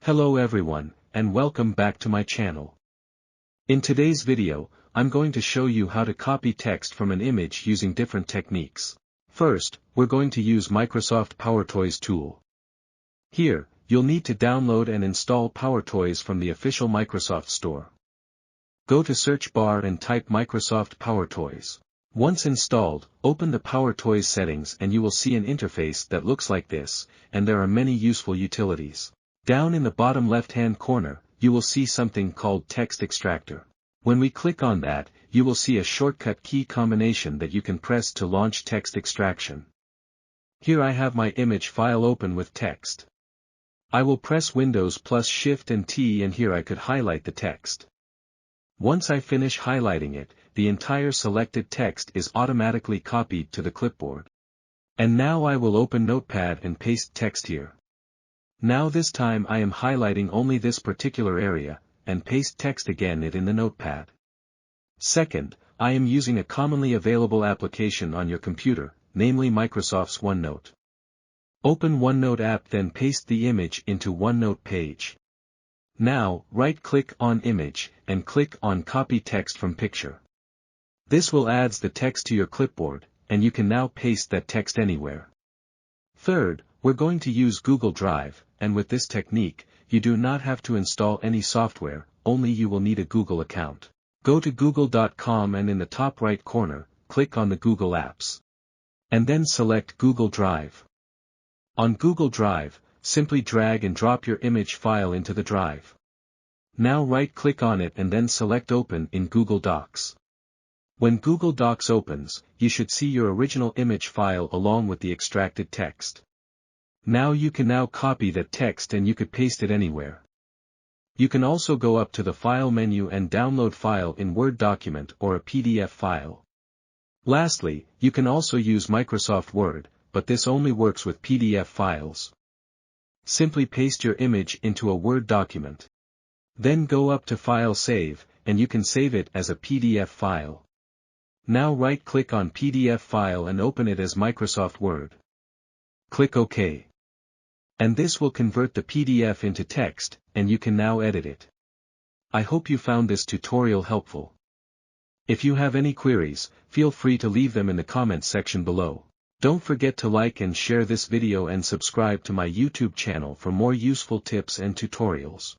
Hello everyone, and welcome back to my channel. In today's video, I'm going to show you how to copy text from an image using different techniques. First, we're going to use Microsoft PowerToys Tool. Here, you'll need to download and install PowerToys from the official Microsoft Store. Go to search bar and type Microsoft PowerToys. Once installed, open the PowerToys settings and you will see an interface that looks like this, and there are many useful utilities. Down in the bottom left-hand corner, you will see something called Text Extractor. When we click on that, you will see a shortcut key combination that you can press to launch text extraction. Here I have my image file open with text. I will press Windows plus Shift and T, and here I could highlight the text. Once I finish highlighting it, the entire selected text is automatically copied to the clipboard. And now I will open Notepad and paste text here. Now this time I am highlighting only this particular area, and paste text again in the Notepad. Second, I am using a commonly available application on your computer, namely Microsoft's OneNote. Open OneNote app, then paste the image into OneNote page. Now, right-click on image, and click on Copy Text from Picture. This will add the text to your clipboard, and you can now paste that text anywhere. Third, we're going to use Google Drive, and with this technique, you do not have to install any software, only you will need a Google account. Go to google.com and in the top right corner, click on the Google Apps. And then select Google Drive. On Google Drive, simply drag and drop your image file into the drive. Now right-click on it and then select Open in Google Docs. When Google Docs opens, you should see your original image file along with the extracted text. Now you can copy that text and you could paste it anywhere. You can also go up to the File menu and download file in Word document or a PDF file. Lastly, you can also use Microsoft Word, but this only works with PDF files. Simply paste your image into a Word document. Then go up to File Save, and you can save it as a PDF file. Now right-click on PDF file and open it as Microsoft Word. Click OK. And this will convert the PDF into text, and you can now edit it. I hope you found this tutorial helpful. If you have any queries, feel free to leave them in the comments section below. Don't forget to like and share this video and subscribe to my YouTube channel for more useful tips and tutorials.